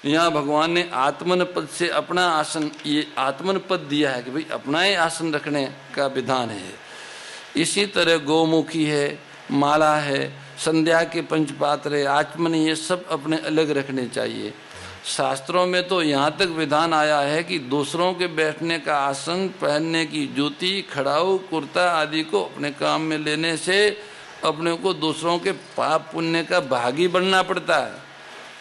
यहाँ भगवान ने आत्मन पद से अपना आसन, ये आत्मन पद दिया है कि भाई अपना ही आसन रखने का विधान है। इसी तरह गौमुखी है, माला है, संध्या के पंचपात्र, आचमन, ये सब अपने अलग रखने चाहिए। शास्त्रों में तो यहाँ तक विधान आया है कि दूसरों के बैठने का आसन, पहनने की जूती, खड़ाऊ, कुर्ता आदि को अपने काम में लेने से अपने को दूसरों के पाप पुण्य का भागी बनना पड़ता है।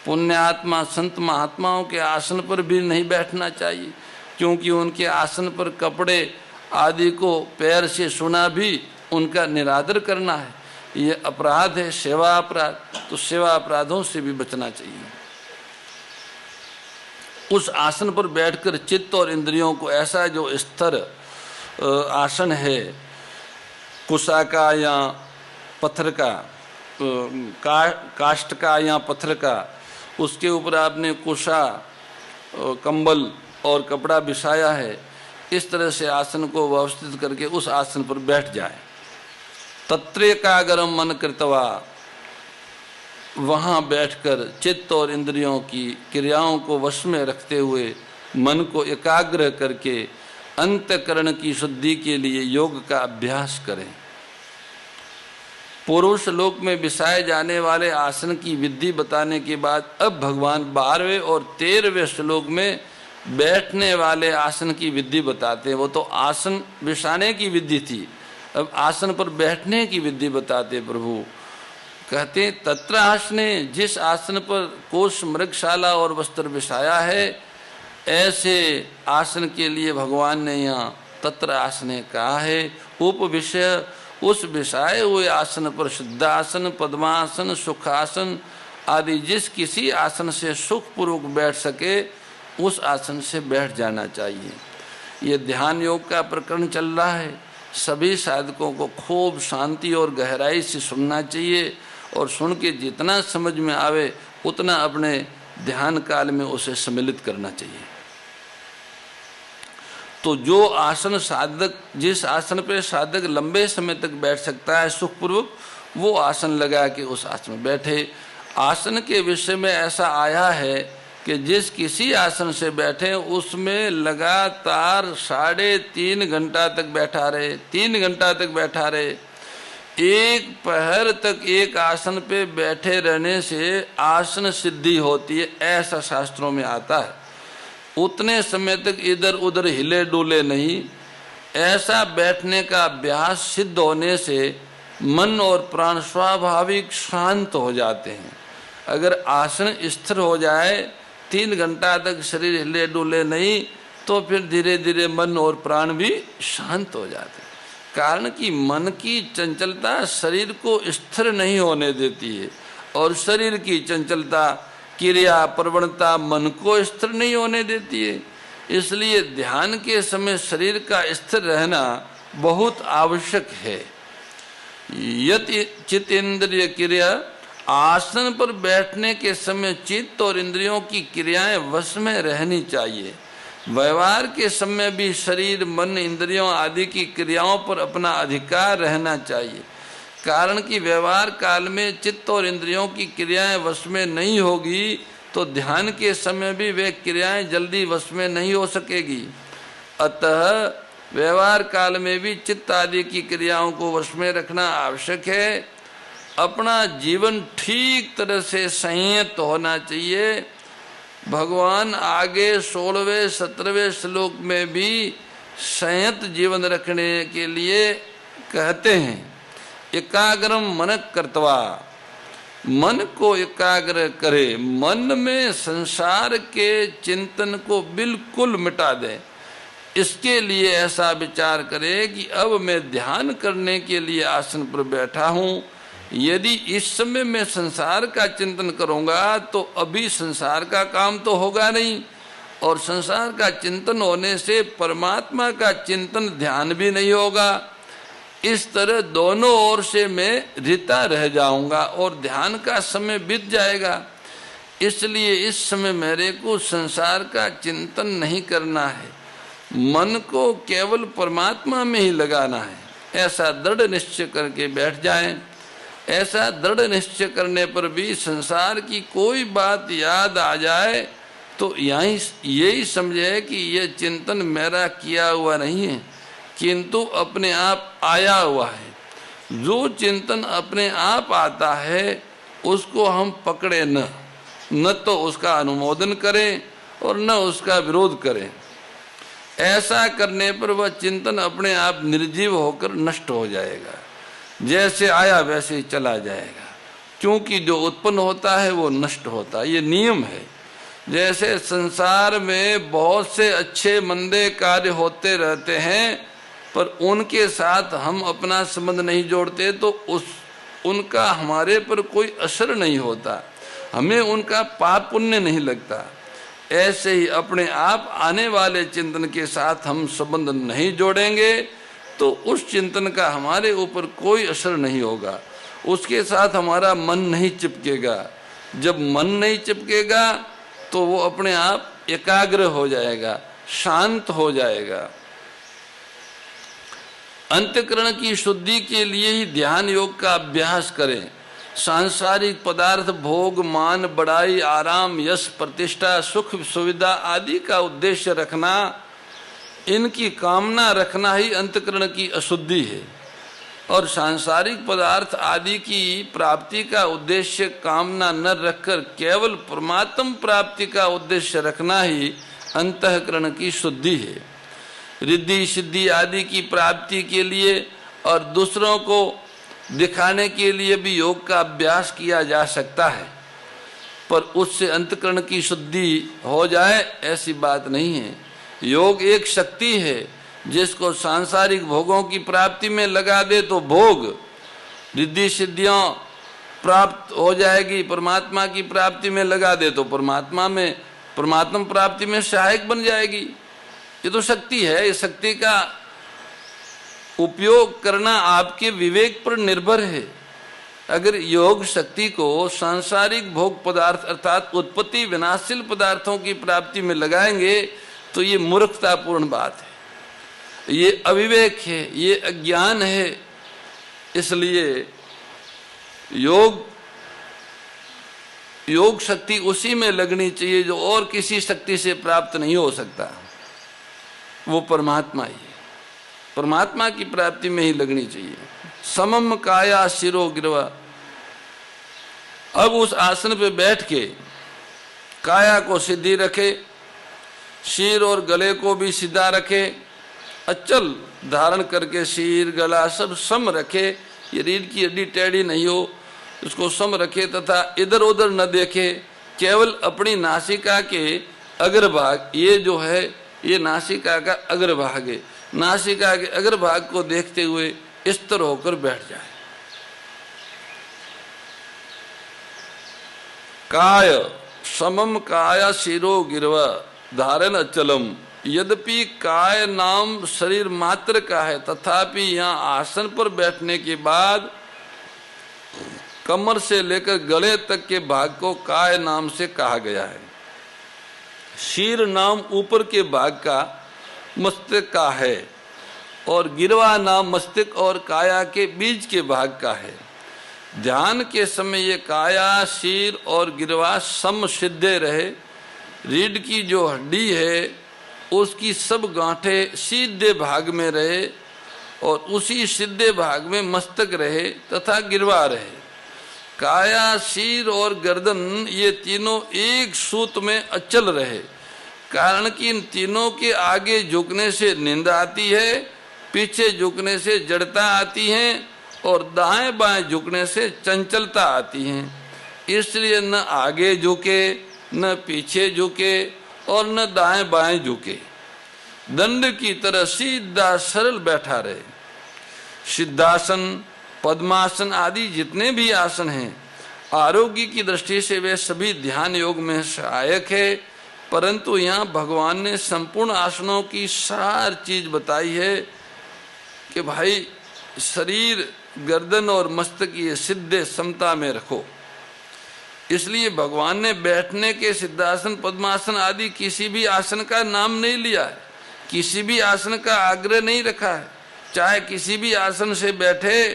पुण्य आत्मा संत महात्माओं के आसन पर भी नहीं बैठना चाहिए, क्योंकि उनके आसन पर कपड़े आदि को पैर से छूना भी उनका निरादर करना है, ये अपराध है, सेवा अपराध। तो सेवा अपराधों से भी बचना चाहिए। उस आसन पर बैठकर चित्त और इंद्रियों को, ऐसा जो स्थिर आसन है, कुशा का या पत्थर का, काष्ठ का या पत्थर का, उसके ऊपर आपने कुशा, कंबल और कपड़ा बिछाया है, इस तरह से आसन को व्यवस्थित करके उस आसन पर बैठ जाए। तत्रेकाग्रम मन कृत्वा, वहाँ बैठकर चित्त और इंद्रियों की क्रियाओं को वश में रखते हुए मन को एकाग्र करके अंतःकरण की शुद्धि के लिए योग का अभ्यास करें। पूर्व श्लोक में बिछाए जाने वाले आसन की विधि बताने के बाद अब भगवान 12वें और 13वें श्लोक में बैठने वाले आसन की विधि बताते हैं। वो तो आसन बिछाने की विधि थी, अब आसन पर बैठने की विधि बताते प्रभु। कहते तत्र आसने, जिस आसन पर कोष मृगशाला और वस्त्र बिछाया है, ऐसे आसन के लिए भगवान ने यहाँ तत्र आसने कहा है। उप विषय, उस बिछाए हुए आसन पर शुद्धासन, पद्मासन, सुखासन आदि जिस किसी आसन से सुखपूर्वक बैठ सके उस आसन से बैठ जाना चाहिए। ये ध्यान योग का प्रकरण चल रहा है, सभी साधकों को खूब शांति और गहराई से सुनना चाहिए और सुन के जितना समझ में आवे उतना अपने ध्यान काल में उसे सम्मिलित करना चाहिए। तो जो आसन साधक, जिस आसन पे साधक लंबे समय तक बैठ सकता है सुखपूर्वक, वो आसन लगा के उस आसन में बैठे। आसन के विषय में ऐसा आया है कि जिस किसी आसन से बैठे उसमें लगातार 3.5 घंटा तक बैठा रहे, 3 घंटा तक बैठा रहे। एक पहर तक एक आसन पे बैठे रहने से आसन सिद्धि होती है, ऐसा शास्त्रों में आता है। उतने समय तक इधर उधर हिले डुले नहीं। ऐसा बैठने का अभ्यास सिद्ध होने से मन और प्राण स्वाभाविक शांत हो जाते हैं। अगर आसन स्थिर हो जाए, 3 घंटा तक शरीर हिले डुले नहीं, तो फिर धीरे धीरे मन और प्राण भी शांत हो जाते हैं। कारण कि मन की चंचलता शरीर को स्थिर नहीं होने देती है और शरीर की चंचलता, क्रिया, प्रवणता मन को स्थिर नहीं होने देती है। इसलिए ध्यान के समय शरीर का स्थिर रहना बहुत आवश्यक है। यत चित्त इंद्रिय क्रिया, आसन पर बैठने के समय चित्त और इंद्रियों की क्रियाएं वश में रहनी चाहिए। व्यवहार के समय भी शरीर, मन, इंद्रियों आदि की क्रियाओं पर अपना अधिकार रहना चाहिए। कारण कि व्यवहार काल में चित्त और इंद्रियों की क्रियाएं वश में नहीं होगी तो ध्यान के समय भी वे क्रियाएं जल्दी वश में नहीं हो सकेगी। अतः व्यवहार काल में भी चित्त आदि की क्रियाओं को वश में रखना आवश्यक है। अपना जीवन ठीक तरह से संयत होना चाहिए। भगवान आगे 16वें 17वें श्लोक में भी संयत जीवन रखने के लिए कहते हैं। एकाग्रम मन कर्तवा, मन को एकाग्र करे, मन में संसार के चिंतन को बिल्कुल मिटा दे। इसके लिए ऐसा विचार करे कि अब मैं ध्यान करने के लिए आसन पर बैठा हूँ, यदि इस समय मैं संसार का चिंतन करूँगा तो अभी संसार का काम तो होगा नहीं, और संसार का चिंतन होने से परमात्मा का चिंतन ध्यान भी नहीं होगा। इस तरह दोनों ओर से मैं रिता रह जाऊंगा और ध्यान का समय बीत जाएगा। इसलिए इस समय मेरे को संसार का चिंतन नहीं करना है, मन को केवल परमात्मा में ही लगाना है। ऐसा दृढ़ निश्चय करके बैठ जाएं। ऐसा दृढ़ निश्चय करने पर भी संसार की कोई बात याद आ जाए तो यहीं यही समझे कि ये चिंतन मेरा किया हुआ नहीं है, किंतु अपने आप आया हुआ है। जो चिंतन अपने आप आता है उसको हम पकड़े न तो उसका अनुमोदन करें और न उसका विरोध करें। ऐसा करने पर वह चिंतन अपने आप निर्जीव होकर नष्ट हो जाएगा, जैसे आया वैसे ही चला जाएगा, क्योंकि जो उत्पन्न होता है वो नष्ट होता है। ये नियम है। जैसे संसार में बहुत से अच्छे मंदे कार्य होते रहते हैं, पर उनके साथ हम अपना संबंध नहीं जोड़ते तो उनका हमारे पर कोई असर नहीं होता, हमें उनका पाप पुण्य नहीं लगता। ऐसे ही अपने आप आने वाले चिंतन के साथ हम संबंध नहीं जोड़ेंगे तो उस चिंतन का हमारे ऊपर कोई असर नहीं होगा, उसके साथ हमारा मन नहीं चिपकेगा। जब मन नहीं चिपकेगा तो वो अपने आप एकाग्र हो जाएगा, शांत हो जाएगा। अंतःकरण की शुद्धि के लिए ही ध्यान योग का अभ्यास करें। सांसारिक पदार्थ, भोग, मान, बड़ाई, आराम, यश, प्रतिष्ठा, सुख, सुविधा आदि का उद्देश्य रखना, इनकी कामना रखना ही अंतःकरण की अशुद्धि है। और सांसारिक पदार्थ आदि की प्राप्ति का उद्देश्य कामना न रखकर केवल परमात्म प्राप्ति का उद्देश्य रखना ही अंतःकरण की शुद्धि है। रिद्धि सिद्धि आदि की प्राप्ति के लिए और दूसरों को दिखाने के लिए भी योग का अभ्यास किया जा सकता है, पर उससे अंतःकरण की शुद्धि हो जाए ऐसी बात नहीं है। योग एक शक्ति है, जिसको सांसारिक भोगों की प्राप्ति में लगा दे तो भोग रिद्धि सिद्धियां प्राप्त हो जाएगी, परमात्मा की प्राप्ति में लगा दे तो परमात्मा प्राप्ति में सहायक बन जाएगी। ये तो शक्ति है। इस शक्ति का उपयोग करना आपके विवेक पर निर्भर है। अगर योग शक्ति को सांसारिक भोग पदार्थ अर्थात उत्पत्ति विनाशशील पदार्थों की प्राप्ति में लगाएंगे तो ये मूर्खतापूर्ण बात है, ये अविवेक है, ये अज्ञान है। इसलिए योग शक्ति उसी में लगनी चाहिए जो और किसी शक्ति से प्राप्त नहीं हो सकता, वो परमात्मा ही है। परमात्मा की प्राप्ति में ही लगनी चाहिए। समम काया शिरो गिरवा। अब उस आसन पे बैठ के काया को सीधी रखे, शीर और गले को भी सीधा रखे, अचल धारण करके शीर गला सब सम रखे। ये रीढ़ की हड्डी टेढ़ी नहीं हो, उसको सम रखे तथा इधर उधर न देखे, केवल अपनी नासिका के अग्रभाग, ये जो है ये नासिका का अग्रभाग है, नासिका के अग्रभाग को देखते हुए स्थिर होकर बैठ जाए। काय समम काया शिरो गिरवा धारण अचलम। यद्यपि काय नाम शरीर मात्र का है, तथापि यहाँ आसन पर बैठने के बाद कमर से लेकर गले तक के भाग को काय नाम से कहा गया है। शीर नाम ऊपर के भाग का मस्तिष्क का है और गिरवा नाम मस्तिष्क और काया के बीच के भाग का है। ध्यान के समय ये काया, शीर और गिरवा सम सिद्धे रहे। रीढ़ की जो हड्डी है उसकी सब गांठें सीधे भाग में रहे और उसी सीधे भाग में मस्तक रहे तथा गिरवा रहे। काया, शीर और गर्दन ये तीनों एक सूत्र में अचल रहे, कारण कि इन तीनों के आगे झुकने से नींद आती है, पीछे झुकने से जड़ता आती है और दाएं बाएं झुकने से चंचलता आती है। इसलिए न आगे झुके, न पीछे झुके और न दाएं बाएं झुके, दंड की तरह सीधा सरल बैठा रहे। सिद्धासन, पद्मासन आदि जितने भी आसन हैं, आरोग्य की दृष्टि से वे सभी ध्यान योग में सहायक है, परंतु यहाँ भगवान ने संपूर्ण आसनों की सारी चीज बताई है कि भाई शरीर, गर्दन और मस्तक ये सिद्धे समता में रखो। इसलिए भगवान ने बैठने के सिद्धासन, पद्मासन आदि किसी भी आसन का नाम नहीं लिया है, किसी भी आसन का आग्रह नहीं रखा है। चाहे किसी भी आसन से बैठे,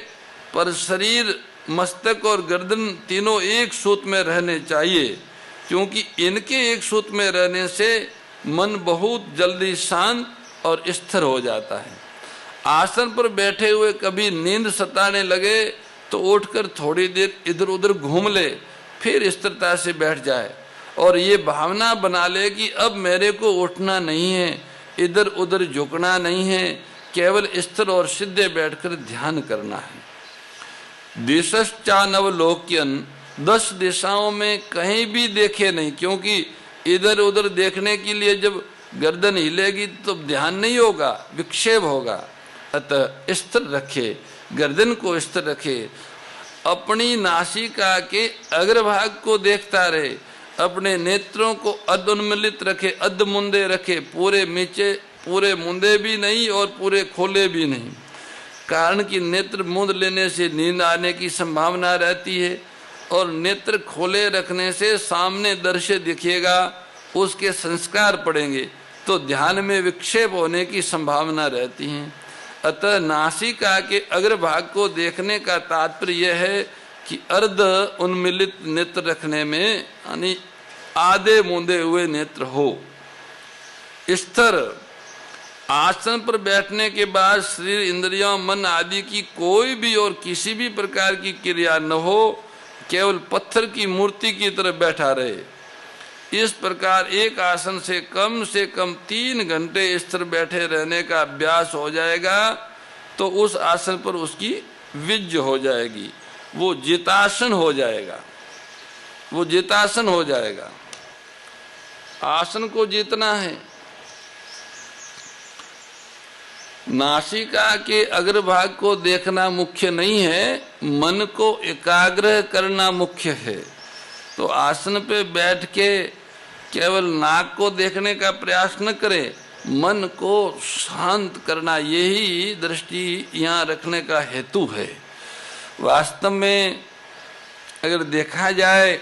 पर शरीर, मस्तक और गर्दन तीनों एक सूत्र में रहने चाहिए। क्योंकि इनके एक सूत्र में रहने से मन बहुत जल्दी शांत और स्थिर हो जाता है। आसन पर बैठे हुए कभी नींद सताने लगे तो उठकर थोड़ी देर इधर उधर घूम ले, फिर स्थिरता से बैठ जाए और ये भावना बना ले कि अब मेरे को उठना नहीं है, इधर उधर झुकना नहीं है, केवल स्थिर और सीधे बैठकर ध्यान करना है। दिशश्चानवलोक्यन, 10 दिशाओं में कहीं भी देखे नहीं, क्योंकि इधर उधर देखने के लिए जब गर्दन हिलेगी तो ध्यान नहीं होगा, विक्षेप होगा। अतः स्थिर रखे, गर्दन को स्थिर रखे, अपनी नासिका के अग्रभाग को देखता रहे, अपने नेत्रों को अधोन्मिलित रखे, अध मुंदे रखे, पूरे नीचे पूरे मुंदे भी नहीं और पूरे खोले भी नहीं। कारण कि नेत्र मूंद लेने से नींद आने की संभावना रहती है और नेत्र खोले रखने से सामने दृश्य दिखेगा, उसके संस्कार पड़ेंगे तो ध्यान में विक्षेप होने की संभावना रहती है। अतः नासिका के अग्रभाग को देखने का तात्पर्य यह है कि अर्ध उन्मिलित नेत्र रखने में, यानी आधे मूंदे हुए नेत्र हो। स्थिर आसन पर बैठने के बाद शरीर, इंद्रियों, मन आदि की कोई भी और किसी भी प्रकार की क्रिया न हो, केवल पत्थर की मूर्ति की तरह बैठा रहे। इस प्रकार एक आसन से कम 3 घंटे स्थिर बैठे रहने का अभ्यास हो जाएगा तो उस आसन पर उसकी विजय हो जाएगी, वो जितासन हो जाएगा, वो जितासन हो जाएगा। आसन को जीतना है। नासिका के अग्रभाग को देखना मुख्य नहीं है, मन को एकाग्र करना मुख्य है। तो आसन पे बैठ के केवल नाक को देखने का प्रयास न करें, मन को शांत करना, यही दृष्टि यहाँ रखने का हेतु है। वास्तव में अगर देखा जाए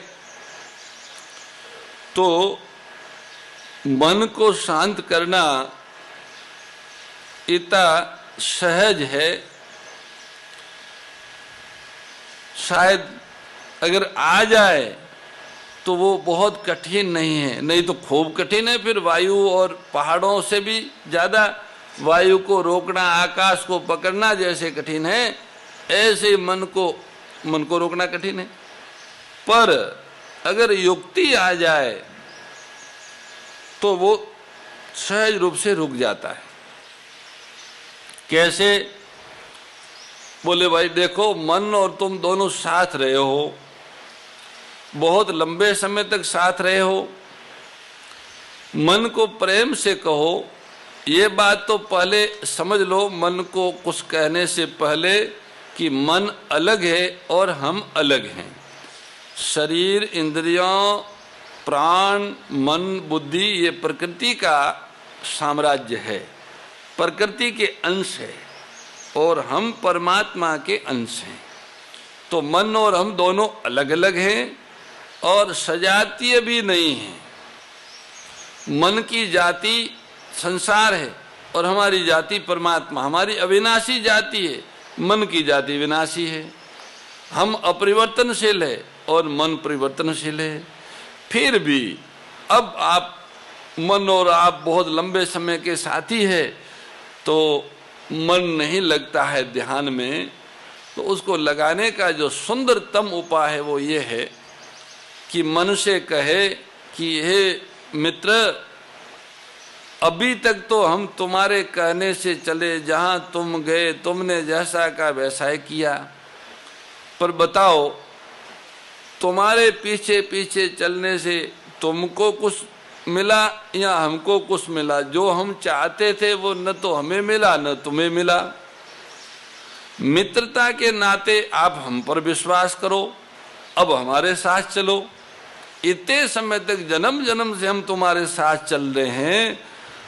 तो मन को शांत करना इतना सहज है, शायद अगर आ जाए तो वो बहुत कठिन नहीं है, नहीं तो खूब कठिन है। फिर वायु और पहाड़ों से भी ज्यादा वायु को रोकना, आकाश को पकड़ना जैसे कठिन है, ऐसे मन को रोकना कठिन है। पर अगर युक्ति आ जाए तो वो सहज रूप से रुक जाता है। कैसे? बोले भाई देखो, मन और तुम दोनों साथ रहे हो, बहुत लंबे समय तक साथ रहे हो, मन को प्रेम से कहो। ये बात तो पहले समझ लो, मन को कुछ कहने से पहले, कि मन अलग है और हम अलग हैं। शरीर, इंद्रियों, प्राण, मन, बुद्धि, ये प्रकृति का साम्राज्य है, प्रकृति के अंश है और हम परमात्मा के अंश हैं। तो मन और हम दोनों अलग अलग हैं और सजातीय भी नहीं है। मन की जाति संसार है और हमारी जाति परमात्मा, हमारी अविनाशी जाति है, मन की जाति विनाशी है। हम अपरिवर्तनशील है और मन परिवर्तनशील है। फिर भी अब आप, मन और आप बहुत लंबे समय के साथी है तो मन नहीं लगता है ध्यान में, तो उसको लगाने का जो सुंदरतम उपाय है वो ये है कि मन से कहे कि हे मित्र, अभी तक तो हम तुम्हारे कहने से चले, जहां तुम गए तुमने जैसा कहा वैसा ही किया, पर बताओ तुम्हारे पीछे पीछे चलने से तुमको कुछ मिला या हमको कुछ मिला? जो हम चाहते थे वो न तो हमें मिला न तुम्हें मिला। मित्रता के नाते आप हम पर विश्वास करो, अब हमारे साथ चलो। इतने समय तक, जन्म जन्म से हम तुम्हारे साथ चल रहे हैं,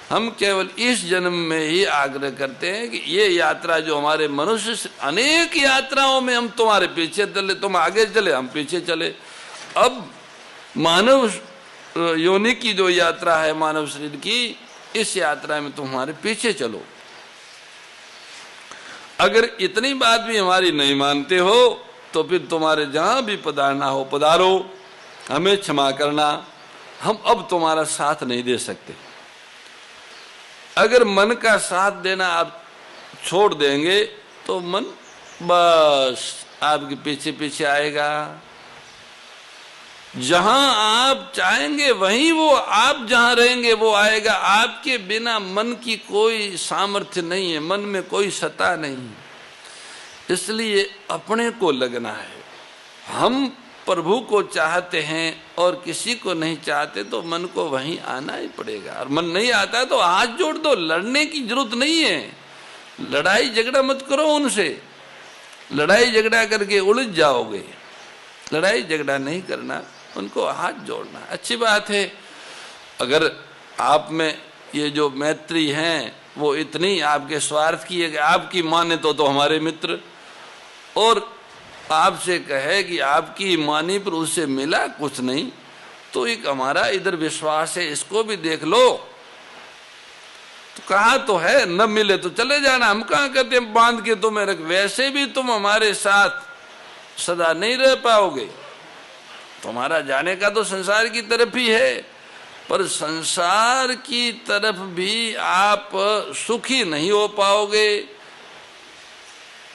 हम केवल इस जन्म में ही आग्रह करते हैं कि ये यात्रा जो हमारे मनुष्य से, अनेक यात्राओं में हम तुम्हारे पीछे चले, तुम आगे चले हम पीछे चले। अब मानव योनि की जो यात्रा है मानव शरीर की, इस यात्रा में तुम हमारे पीछे चलो। अगर इतनी बात भी हमारी नहीं मानते हो तो फिर तुम्हारे जहां भी पधारना हो पधारो। हमें क्षमा करना, हम अब तुम्हारा साथ नहीं दे सकते। अगर मन का साथ देना आप छोड़ देंगे तो मन बस आपके पीछे पीछे आएगा। जहां आप चाहेंगे वहीं वो, आप जहां रहेंगे वो आएगा। आपके बिना मन की कोई सामर्थ्य नहीं है, मन में कोई सत्ता नहीं। इसलिए अपने को लगना है। हम प्रभु को चाहते हैं और किसी को नहीं चाहते तो मन को वहीं आना ही पड़ेगा। और मन नहीं आता तो हाथ जोड़ दो, लड़ने की जरूरत नहीं है। लड़ाई झगड़ा मत करो उनसे, लड़ाई झगड़ा करके उलझ जाओगे। लड़ाई झगड़ा नहीं करना, उनको हाथ जोड़ना। अच्छी बात है, अगर आप में ये जो मैत्री हैं वो इतनी आपके स्वार्थ की है कि आपकी माने तो हमारे मित्र, और आपसे कहे कि आपकी मानी पर उससे मिला कुछ नहीं, तो एक हमारा इधर विश्वास है, इसको भी देख लो। तो कहा तो है न मिले तो चले जाना, हम कहाँ कहते हैं बांध के तुम्हें रख। वैसे भी तुम हमारे साथ सदा नहीं रह पाओगे। तुम्हारा जाने का तो संसार की तरफ ही है, पर संसार की तरफ भी आप सुखी नहीं हो पाओगे।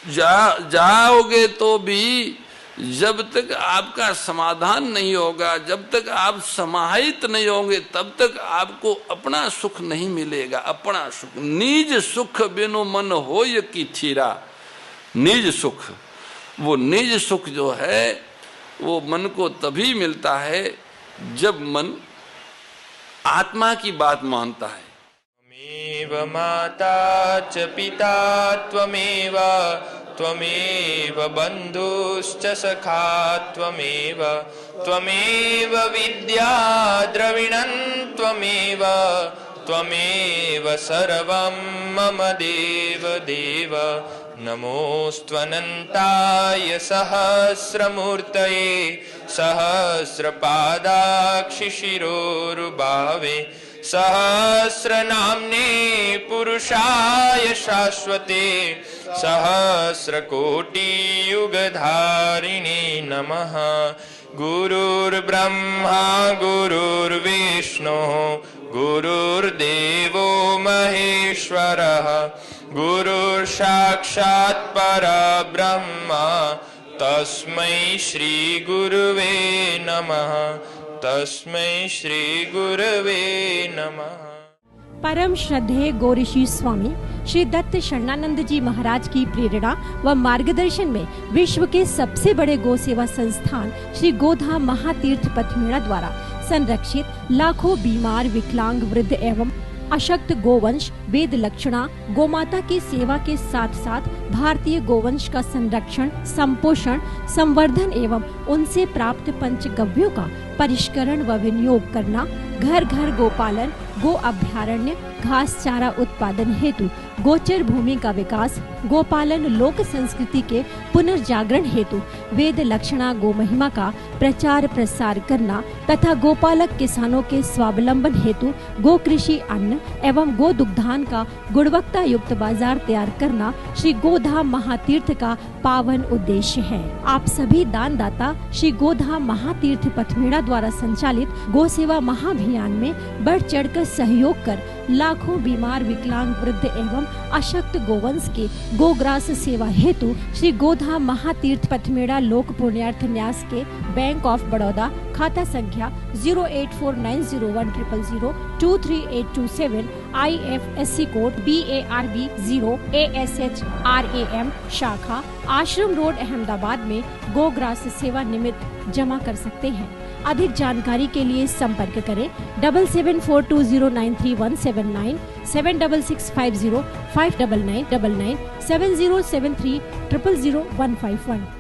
जाओगे तो भी जब तक आपका समाधान नहीं होगा, जब तक आप समाहित नहीं होंगे, तब तक आपको अपना सुख नहीं मिलेगा। अपना सुख, निज सुख बिनु मन होय की थीरा। निज सुख, वो निज सुख जो है वो मन को तभी मिलता है जब मन आत्मा की बात मानता है। त्वमेव माता च पिता त्वमेव, त्वमेव बन्धुश्च सखा त्वमेव, त्वमेव विद्या द्रविणं त्वमेव, त्वमेव सर्वं मम देव देव। नमोऽस्त्वनन्ताय सहस्रमूर्तये, सहस्रपादाक्षिशिरोरुबावे, सहस्रनाम्ने पुरुषाय शाश्वते, सहस्रकोटियुगधारिणे नमः। गुरुर्ब्रह्मा गुरुर्विष्णुः गुरुर्देवो महेश्वरः, गुरुर्साक्षात् परब्रह्म, तस्मै श्री गुरुवे नमः, तस्मै श्री गुरुवे नमः। परम श्रद्धेय गौरीशी स्वामी श्री दत्त शरणानंद जी महाराज की प्रेरणा व मार्गदर्शन में विश्व के सबसे बड़े गौ सेवा संस्थान श्री गोधाम महातीर्थ पथमेड़ा द्वारा संरक्षित लाखों बीमार, विकलांग, वृद्ध एवं अशक्त गोवंश वेद लक्षणा गोमाता की सेवा के साथ साथ भारतीय गोवंश का संरक्षण, संपोषण, संवर्धन एवं उनसे प्राप्त पंचगव्यों का परिष्करण व विनियोग करना, घर घर गोपालन, गो अभ्यारण्य, घास चारा उत्पादन हेतु गोचर भूमि का विकास, गोपालन लोक संस्कृति के पुनर्जागरण हेतु वेद लक्षणा गो महिमा का प्रचार प्रसार करना तथा गोपालक किसानों के स्वावलंबन हेतु गो कृषि अन्न एवं गो दुग्धान का गुणवत्ता युक्त बाजार तैयार करना श्री गोधाम महातीर्थ का पावन उद्देश्य है। आप सभी दानदाता श्री गोधाम महातीर्थ पथमेड़ा द्वारा संचालित गो सेवा महाअभियान में बढ़ चढ़कर सहयोग कर लाखों बीमार, विकलांग, वृद्ध एवं अशक्त गोवंश के गोग्रास सेवा हेतु श्री गोधाम महातीर्थ पथमेड़ा लोक पुण्यार्थ न्यास के बैंक ऑफ बड़ौदा खाता संख्या 084901000238827 IFSC कोड BARB 0 ASHRAM शाखा आश्रम रोड अहमदाबाद में गोग्रास सेवा निमित्त जमा कर सकते हैं। अधिक जानकारी के लिए संपर्क करें 7742093179 7665059999 7073000151।